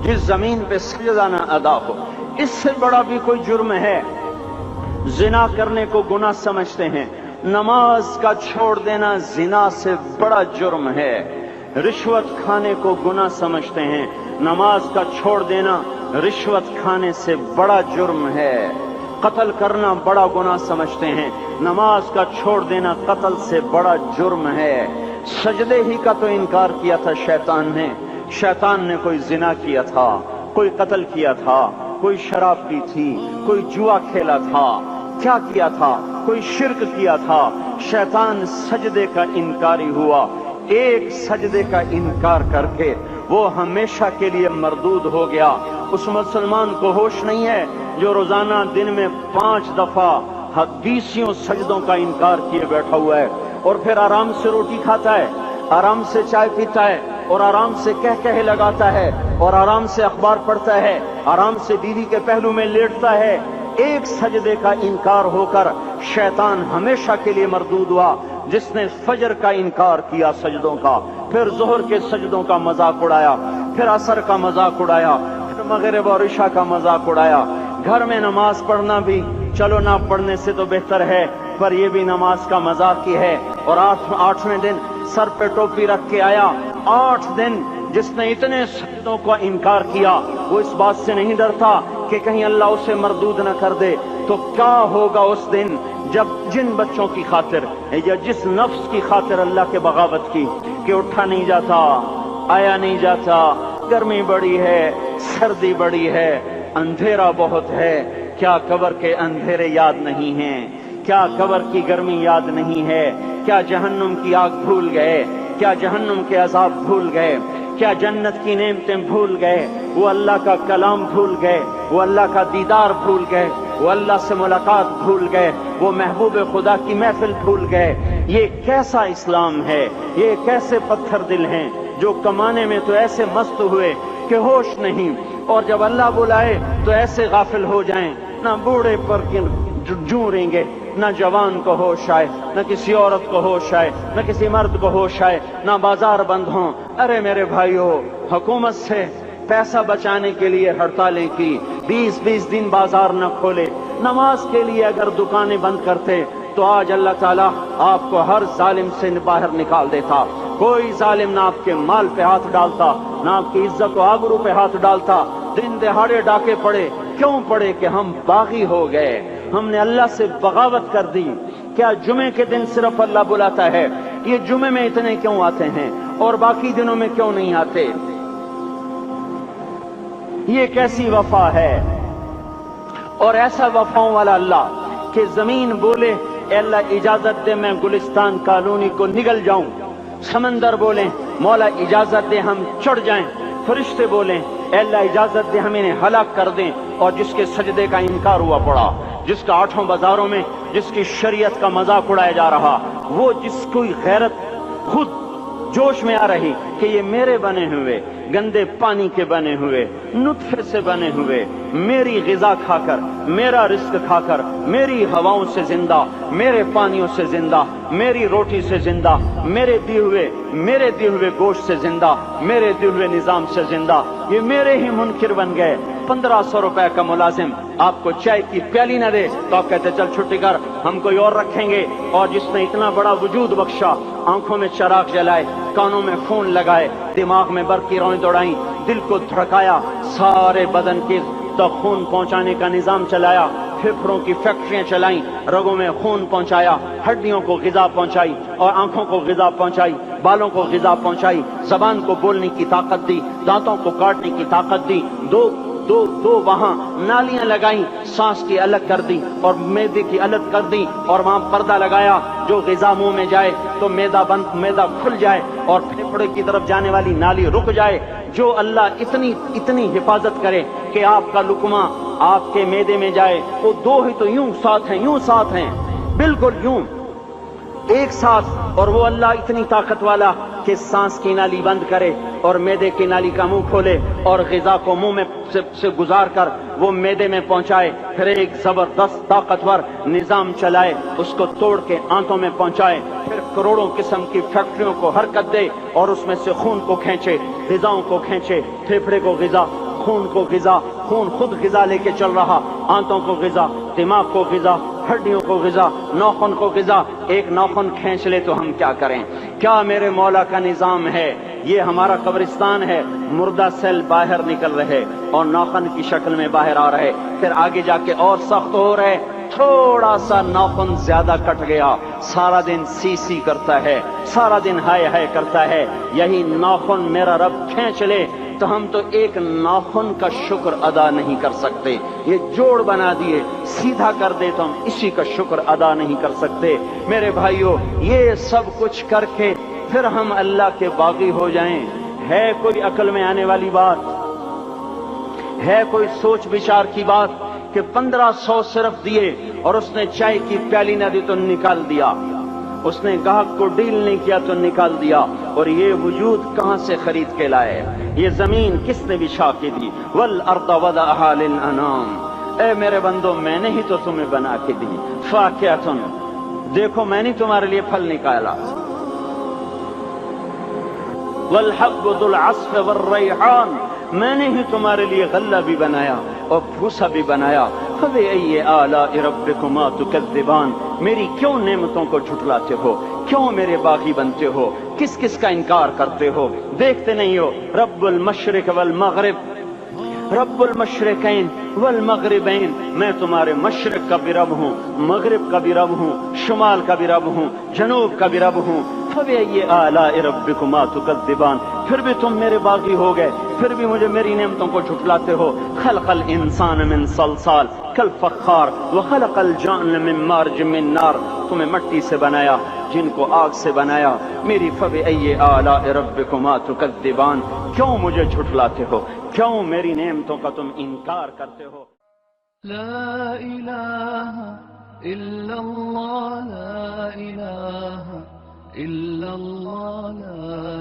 جس زمین پہ سجدہ نہ ادا ہو، اس سے بڑا بھی کوئی جرم ہے؟ زنا کرنے کو گناہ سمجھتے ہیں، نماز کا چھوڑ دینا زنا سے بڑا جرم ہے۔ رشوت کھانے کو گناہ سمجھتے ہیں، نماز کا چھوڑ دینا رشوت کھانے سے بڑا جرم ہے۔ قتل کرنا بڑا گناہ سمجھتے ہیں، نماز کا چھوڑ دینا قتل سے بڑا جرم ہے۔ سجدے ہی کا تو انکار کیا تھا شیطان نے کوئی زنا کیا تھا، کوئی قتل کیا تھا، کوئی شراب پی تھی، کوئی جوا کھیلا تھا، کیا کیا تھا؟ کوئی شرک کیا تھا۔ شیطان سجدے کا انکاری ہوا، ایک سجدے کا انکار کر کے وہ ہمیشہ کے لیے مردود ہو گیا۔ اس مسلمان کو ہوش نہیں ہے جو روزانہ دن میں 5 دفعہ 20 سجدوں کا انکار کیے بیٹھا ہوا ہے، اور پھر آرام سے روٹی کھاتا ہے، آرام سے چائے پیتا ہے، اور آرام سے کہہ لگاتا ہے، اور آرام سے اخبار پڑھتا ہے، آرام سے بیوی کے پہلو میں لیٹتا ہے۔ ایک سجدے کا انکار ہو کر شیطان ہمیشہ کے لیے مردود ہوا۔ جس نے فجر کا انکار کیا سجدوں کا، پھر ظہر کے سجدوں کا مذاق اڑایا، پھر عصر کا مذاق اڑایا، پھر مغرب اور عشاء کا مذاق اڑایا۔ گھر میں نماز پڑھنا بھی چلو نہ پڑھنے سے تو بہتر ہے، پر یہ بھی نماز کا مذاق ہی ہے۔ اور 8ویں دن سر پہ ٹوپی رکھ کے آیا۔ 8 دن جس نے اتنے سجدوں کا انکار کیا، وہ اس بات سے نہیں ڈرتا کہ کہیں اللہ اسے مردود نہ کر دے۔ تو کیا ہوگا اس دن جب جن بچوں کی خاطر یا جس نفس کی خاطر اللہ کے بغاوت کی کہ اٹھا نہیں جاتا، آیا نہیں جاتا، گرمی بڑی ہے، سردی بڑی ہے، اندھیرا بہت ہے، کیا قبر کے اندھیرے یاد نہیں ہیں؟ کیا قبر کی گرمی یاد نہیں ہے؟ کیا جہنم کی آگ بھول گئے؟ کیا جہنم کے عذاب بھول گئے؟ کیا جنت کی نعمتیں بھول گئے؟ وہ اللہ کا کلام بھول گئے، وہ اللہ کا دیدار بھول گئے، وہ اللہ سے ملاقات بھول گئے، وہ محبوب خدا کی محفل بھول گئے۔ یہ کیسا اسلام ہے؟ یہ کیسے پتھر دل ہیں جو کمانے میں تو ایسے مست ہوئے کہ ہوش نہیں، اور جب اللہ بلائے تو ایسے غافل ہو جائیں، نہ بوڑھے پر جوں گے، نہ جوان کو ہوش آئے، نہ کسی عورت کو ہوش آئے، نہ کسی مرد کو ہوش آئے، نہ بازار بند ہوں۔ ارے میرے بھائیو، حکومت سے پیسہ بچانے کے لیے ہڑتالیں کی، 20 دن بازار نہ کھولے، نماز کے لیے اگر دکانیں بند کرتے تو آج اللہ تعالیٰ آپ کو ہر ظالم سے باہر نکال دیتا۔ کوئی ظالم نہ آپ کے مال پہ ہاتھ ڈالتا، نہ آپ کی عزت و آبرو پہ ہاتھ ڈالتا۔ دن دہاڑے ڈاکے پڑے، کیوں پڑے؟ کہ ہم باغی ہو گئے، ہم نے اللہ سے بغاوت کر دی۔ کیا جمعے کے دن صرف اللہ بلاتا ہے؟ یہ جمعے میں اتنے کیوں آتے ہیں اور باقی دنوں میں کیوں نہیں آتے؟ یہ کیسی وفا ہے؟ اور ایسا وفاؤں والا اللہ کہ زمین بولے اے اللہ اجازت دے میں گلستان کالونی کو نگل جاؤں، سمندر بولیں مولا اجازت دے ہم چڑھ جائیں، فرشتے بولیں اے اللہ اجازت دے ہم انہیں ہلاک کر دیں، اور جس کے سجدے کا انکار ہوا پڑا، جس کا 8 بازاروں میں جس کی شریعت کا مذاق اڑایا جا رہا، وہ جس کوئی غیرت خود جوش میں آ رہی کہ یہ میرے بنے ہوئے گندے پانی کے بنے ہوئے نطفے سے بنے ہوئے، میری غذا کھا کر، میرا رزق کھا کر، میری ہواؤں سے زندہ، میرے پانیوں سے زندہ، میری روٹی سے زندہ، میرے دیے ہوئے گوشت سے زندہ، میرے دیے ہوئے نظام سے زندہ، یہ میرے ہی منکر بن گئے۔ 1500 روپے کا ملازم آپ کو چائے کی پیالی نہ دے تو آپ کہتے چل چھٹی کر، ہم کوئی اور رکھیں گے۔ اور جس نے اتنا بڑا وجود بخشا، آنکھوں میں چراغ جلائے، کانوں میں خون لگائے، دماغ میں برق کی روئیں دوڑائیں، دل کو دھڑکایا، سارے بدن کے تک خون پہنچانے کا نظام چلایا، پھیپھڑوں کی فیکٹریاں چلائیں، رگوں میں خون پہنچایا، ہڈیوں کو غذا پہنچائی، اور آنکھوں کو غذا پہنچائی، بالوں کو غذا پہنچائی، زبان کو بولنے کی طاقت دی، دانتوں کو کاٹنے کی طاقت دی، دو وہاں نالیاں لگائیں، سانس کی الگ کر دی اور معدے کی الگ کر دی، اور وہاں پردہ لگایا، جو غذا منہ میں جائے تو معدہ کھل جائے اور پھیپھڑے کی طرف جانے والی نالی رک جائے۔ جو اللہ اتنی حفاظت کرے کہ آپ کا لقمہ آپ کے معدے میں جائے، وہ 2 ہی تو یوں ساتھ ہیں، بالکل یوں ایک ساتھ، اور وہ اللہ اتنی طاقت والا کہ سانس کی نالی بند کرے اور معدے کی نالی کا منہ کھولے اور غذا کو منہ میں سے گزار کر وہ معدے میں پہنچائے، پھر ایک زبردست طاقتور نظام چلائے، اس کو توڑ کے آنتوں میں پہنچائے، پھر کروڑوں قسم کی فیکٹریوں کو حرکت دے اور اس میں سے خون کو کھینچے، غذاؤں کو کھینچے، پھیپھڑے کو غذا، خون کو غذا، خون خود غذا لے کے چل رہا، آنتوں کو غذا، دماغ کو غذا، ہڈیوں کو غذا، ناخن کو غذا۔ ایک ناخن کھینچ لے تو ہم کیا کریں؟ کیا میرے مولا کا نظام ہے؟ یہ ہمارا قبرستان ہے، مردہ سیل باہر نکل رہے اور ناخن کی شکل میں باہر آ رہے، پھر آگے جا کے اور سخت ہو رہے، تھوڑا سا ناخن زیادہ کٹ گیا، سارا دن سی سی کرتا ہے، سارا دن ہائے ہائے کرتا ہے۔ یہی ناخن میرا رب کھینچ لے تو ہم تو ایک ناخن کا شکر ادا نہیں کر سکتے۔ یہ جوڑ بنا دیے، سیدھا کر دے تو ہم اسی کا شکر ادا نہیں کر سکتے۔ میرے بھائیو، یہ سب کچھ کر کے پھر ہم اللہ کے باغی ہو جائیں، ہے کوئی عقل میں آنے والی بات؟ ہے کوئی سوچ بچار کی بات کہ 1500 صرف دیے اور اس نے چائے کی پیالی نہ دی تو نکال دیا، اس نے گاہک کو ڈیل نہیں کیا تو نکال دیا، اور یہ وجود کہاں سے خرید کے لائے؟ یہ زمین کس نے بچھا کے دی؟ والارض وضعها للانام، اے میرے بندو میں نے ہی تو تمہیں بنا کے دی۔ فاکہۃ، دیکھو میں نے تمہارے لیے پھل نکالا، والحب ذو العصف والریحان، میں نے ہی تمہارے لیے غلہ بھی بنایا اور بھوسا بھی بنایا۔ فبأي آلاء ربكما تكذبان، میری کیوں نعمتوں کو جھٹلاتے ہو؟ کیوں میرے باغی بنتے ہو؟ کس کس کا انکار کرتے ہو؟ دیکھتے نہیں ہو رب المشرق والمغرب، رب المشرقین والمغربین، میں تمہارے مشرق کا بھی رب ہوں، مغرب کا بھی رب ہوں، شمال کا بھی رب ہوں، جنوب کا بھی رب ہوں۔ فبأي آلاء ربكما تكذبان، پھر بھی تم میرے باغی ہو گئے، پھر بھی مجھے میری نعمتوں کو جھٹلاتے ہو۔ خلق الانسان من صلصال کالفخار وخلق الجان من مارج من نار، تمہیں مٹی سے بنایا، جن کو آگ سے بنایا۔ میری فبأي آلاء ربكما تكذبان، کیوں مجھے جھٹلاتے ہو؟ کیوں میری نعمتوں کا تم انکار کرتے ہو؟ لا الہ الا اللہ، لا الہ الا اللہ، لا